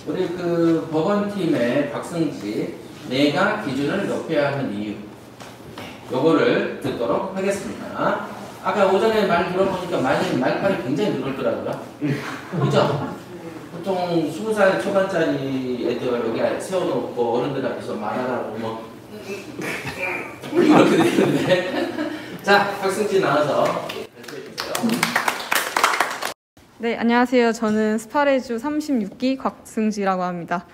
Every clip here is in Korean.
우리 그 법원팀의 박승지, 내가 기준을 높여야 하는 이유, 요거를 듣도록 하겠습니다. 아까 오전에 말 들어보니까 말빨이 굉장히 늘었더라고요. 그죠? 보통 20살 초반짜리 애들 여기 세워놓고 어른들 앞에서 말하라고 뭐 이렇게 되는데. 자, 박승지 나와서 발표해주세요. 네, 안녕하세요. 저는 스파레주 36기 곽승지라고 합니다.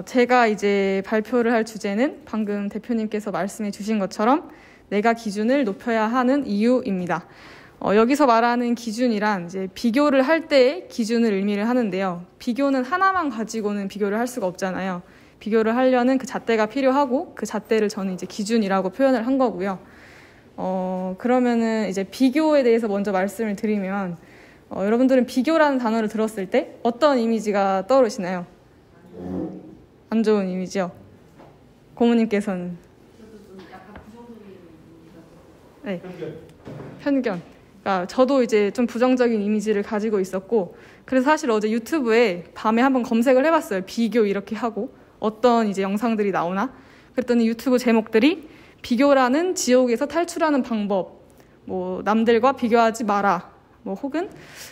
제가 이제 발표를 할 주제는 방금 대표님께서 말씀해 주신 것처럼 내가 기준을 높여야 하는 이유입니다. 여기서 말하는 기준이란 이제 비교를 할 때의 기준을 의미를 하는데요. 비교는 하나만 가지고는 비교를 할 수가 없잖아요. 비교를 하려는 그 잣대가 필요하고 그 잣대를 저는 이제 기준이라고 표현을 한 거고요. 그러면은 이제 비교에 대해서 먼저 말씀을 드리면 여러분들은 비교라는 단어를 들었을 때 어떤 이미지가 떠오르시나요? 안 좋은 이미지요. 고모님께서는? 네. 편견. 그러니까 저도 이제 좀 부정적인 이미지를 가지고 있었고, 그래서 사실 어제 유튜브에 밤에 한번 검색을 해봤어요. 비교 이렇게 하고 어떤 이제 영상들이 나오나? 그랬더니 유튜브 제목들이 비교라는 지옥에서 탈출하는 방법, 뭐 남들과 비교하지 마라, 뭐 혹은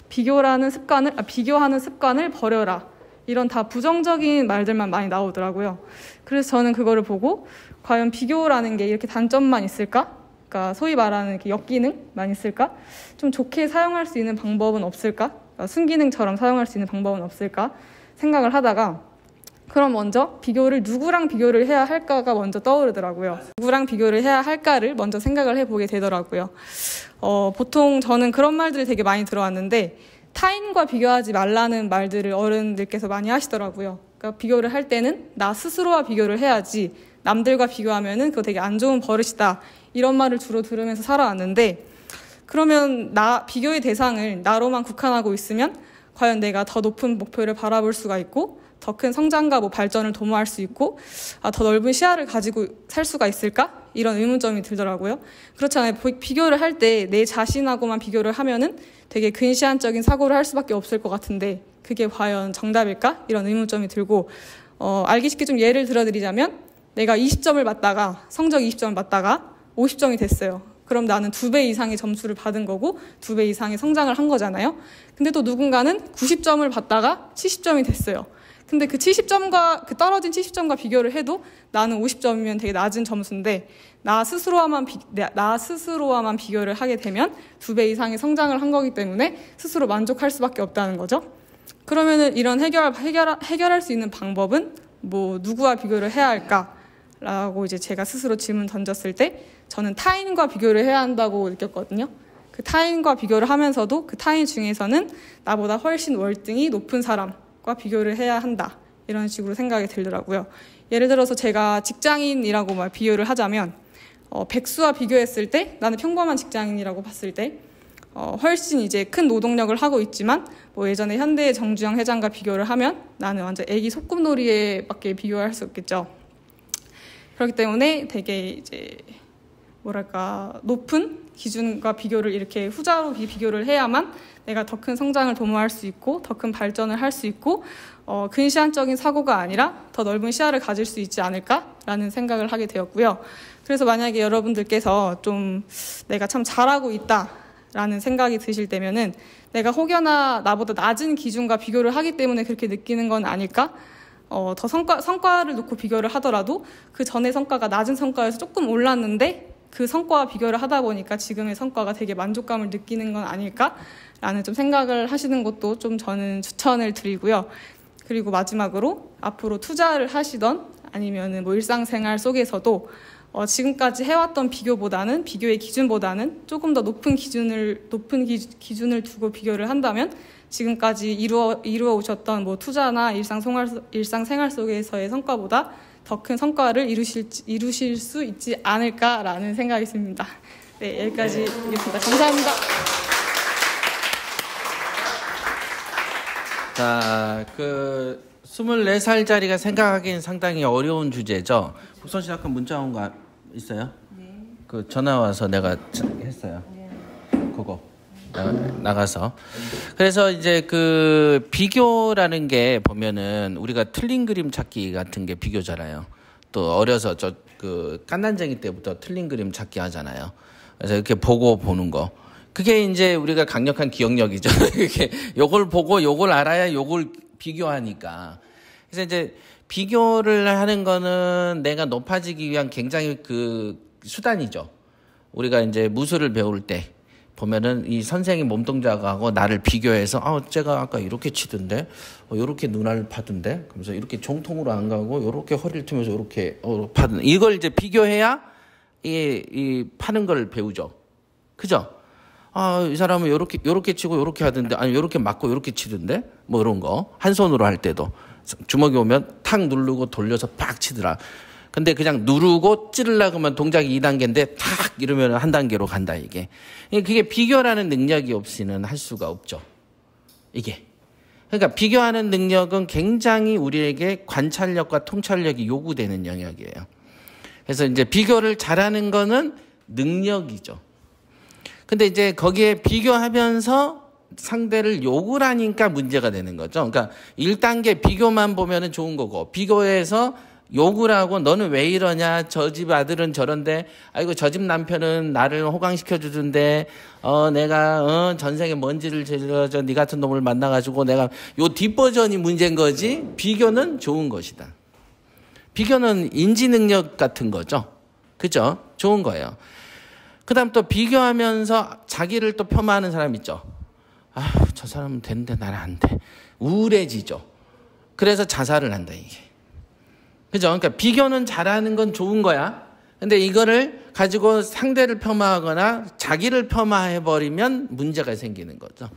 비교하는 습관을 버려라. 이런 다 부정적인 말들만 많이 나오더라고요. 그래서 저는 그거를 보고 과연 비교라는 게 이렇게 단점만 있을까? 그러니까 소위 말하는 이렇게 역기능만 있을까? 좀 좋게 사용할 수 있는 방법은 없을까? 그러니까 순기능처럼 사용할 수 있는 방법은 없을까? 생각을 하다가 그럼 먼저 비교를 누구랑 비교를 해야 할까가 먼저 떠오르더라고요. 누구랑 비교를 해야 할까를 먼저 생각을 해보게 되더라고요. 보통 저는 그런 말들이 되게 많이 들어왔는데 타인과 비교하지 말라는 말들을 어른들께서 많이 하시더라고요. 그러니까 비교를 할 때는 나 스스로와 비교를 해야지 남들과 비교하면은 그거 되게 안 좋은 버릇이다. 이런 말을 주로 들으면서 살아왔는데 그러면 비교의 대상을 나로만 국한하고 있으면 과연 내가 더 높은 목표를 바라볼 수가 있고 더 큰 성장과 발전을 도모할 수 있고 더 넓은 시야를 가지고 살 수가 있을까? 이런 의문점이 들더라고요. 그렇잖아요. 비교를 할 때 내 자신하고만 비교를 하면은 되게 근시안적인 사고를 할 수밖에 없을 것 같은데 그게 과연 정답일까? 이런 의문점이 들고 알기 쉽게 좀 예를 들어드리자면 내가 20점을 맞다가 성적 20점을 맞다가 50점이 됐어요. 그럼 나는 2배 이상의 점수를 받은 거고 2배 이상의 성장을 한 거잖아요. 근데 또 누군가는 90점을 받다가 70점이 됐어요. 근데 그 떨어진 70점과 비교를 해도 나는 50점이면 되게 낮은 점수인데 나 스스로와만 비교를 하게 되면 2배 이상의 성장을 한 거기 때문에 스스로 만족할 수밖에 없다는 거죠. 그러면은 이런 해결할 수 있는 방법은 뭐 누구와 비교를 해야 할까라고 이제 제가 스스로 질문 던졌을 때 저는 타인과 비교를 해야 한다고 느꼈거든요. 그 타인과 비교를 하면서도 그 타인 중에서는 나보다 훨씬 월등히 높은 사람과 비교를 해야 한다. 이런 식으로 생각이 들더라고요. 예를 들어서 제가 직장인이라고 비유를 하자면 백수와 비교했을 때 나는 평범한 직장인이라고 봤을 때 훨씬 이제 큰 노동력을 하고 있지만 뭐 예전에 현대의 정주영 회장과 비교를 하면 나는 완전 애기 소꿉놀이에밖에 비교할 수 없겠죠. 그렇기 때문에 되게 이제 높은 기준과 비교를 이렇게 후자로 비교를 해야만 내가 더 큰 성장을 도모할 수 있고 더 큰 발전을 할 수 있고 근시안적인 사고가 아니라 더 넓은 시야를 가질 수 있지 않을까라는 생각을 하게 되었고요. 그래서 만약에 여러분들께서 좀 내가 참 잘하고 있다라는 생각이 드실 때면은 내가 혹여나 나보다 낮은 기준과 비교를 하기 때문에 그렇게 느끼는 건 아닐까? 더 성과를 놓고 비교를 하더라도 그 전의 성과가 낮은 성과여서 조금 올랐는데 그 성과와 비교를 하다 보니까 지금의 성과가 되게 만족감을 느끼는 건 아닐까라는 좀 생각을 하시는 것도 좀 저는 추천을 드리고요. 그리고 마지막으로 앞으로 투자를 하시던 아니면은 일상생활 속에서도 지금까지 해왔던 비교의 기준보다는 조금 더 높은 기준을 두고 비교를 한다면 지금까지 이루어 오셨던 투자나 일상생활 속에서의 성과보다 더 큰 성과를 이루실 수 있지 않을까라는 생각이 듭니다. 네, 여기까지 하겠습니다. 감사합니다. 자, 24살짜리가 생각하기엔 상당히 어려운 주제죠. 국선 씨 아까 문자 온 거 있어요? 네. 전화 와서 내가 했어요. 네. 그거. 나가서. 그래서 이제 그 비교라는 게 보면은 우리가 틀린 그림 찾기 같은 게 비교잖아요. 또 어려서 그 깐난쟁이 때부터 틀린 그림 찾기 하잖아요. 그래서 이렇게 보고 보는 거. 그게 이제 우리가 강력한 기억력이죠. 이렇게 요걸 보고 요걸 알아야 요걸 비교하니까. 그래서 이제 비교를 하는 거는 내가 높아지기 위한 굉장히 그 수단이죠. 우리가 이제 무술을 배울 때 보면은 이 선생님 몸동작하고 나를 비교해서 제가 아까 이렇게 치던데 이렇게 눈알 파던데 그러면서 이렇게 종통으로 안 가고 이렇게 허리를 틀면서 이렇게 파던 이걸 이제 비교해야 이 파는 걸 배우죠. 그죠? 이 사람은 요렇게 치고 요렇게 하던데 아니 요렇게 맞고 요렇게 치던데 뭐 이런 거 한 손으로 할 때도 주먹이 오면 탁 누르고 돌려서 팍 치더라. 근데 그냥 누르고 찌르려고 하면 동작이 2단계인데 탁 이러면 한 단계로 간다 이게. 그게 비교라는 능력이 없이는 할 수가 없죠. 이게. 그러니까 비교하는 능력은 굉장히 우리에게 관찰력과 통찰력이 요구되는 영역이에요. 그래서 이제 비교를 잘하는 거는 능력이죠. 근데 이제 거기에 비교하면서 상대를 욕을 하니까 문제가 되는 거죠. 그러니까 1단계 비교만 보면은 좋은 거고 비교해서 욕을 하고 너는 왜 이러냐 저 집 아들은 저런데 아이고 저 집 남편은 나를 호강시켜 주던데 내가 전생에 먼지를 질러줘 네 같은 놈을 만나가지고 내가 요 뒷버전이 문제인 거지. 비교는 좋은 것이다. 비교는 인지 능력 같은 거죠. 그죠? 좋은 거예요. 그 다음 또 비교하면서 자기를 또 폄하하는 사람 있죠. 저 사람은 되는데 나는 안 돼. 우울해지죠. 그래서 자살을 한다 이게. 그죠? 그러니까 비교는 잘하는 건 좋은 거야. 근데 이거를 가지고 상대를 폄하하거나 자기를 폄하해버리면 문제가 생기는 거죠.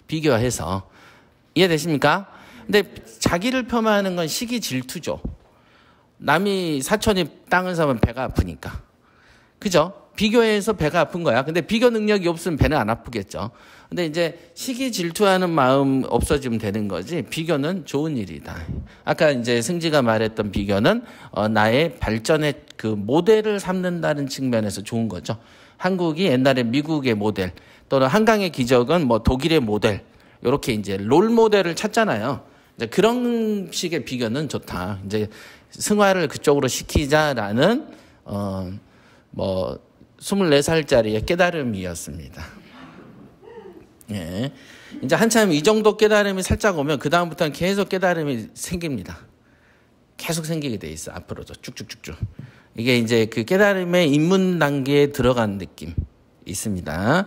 비교해서. 이해되십니까? 근데 자기를 폄하하는 건 시기 질투죠. 남이 사촌이 땅을 사면 배가 아프니까. 그죠? 비교해서 배가 아픈 거야. 근데 비교 능력이 없으면 배는 안 아프겠죠. 근데 이제 시기 질투하는 마음 없어지면 되는 거지. 비교는 좋은 일이다. 아까 이제 승지가 말했던 비교는 나의 발전의 그 모델을 삼는다는 측면에서 좋은 거죠. 한국이 옛날에 미국의 모델 또는 한강의 기적은 뭐 독일의 모델 이렇게 이제 롤 모델을 찾잖아요. 이제 그런 식의 비교는 좋다. 이제 승화를 그쪽으로 시키자라는 24살짜리의 깨달음이었습니다. 예. 이제 한참 이 정도 깨달음이 살짝 오면 그다음부터는 계속 깨달음이 생깁니다. 계속 생기게 돼 있어. 앞으로도 쭉쭉쭉쭉. 이게 이제 그 깨달음의 입문 단계에 들어간 느낌 있습니다.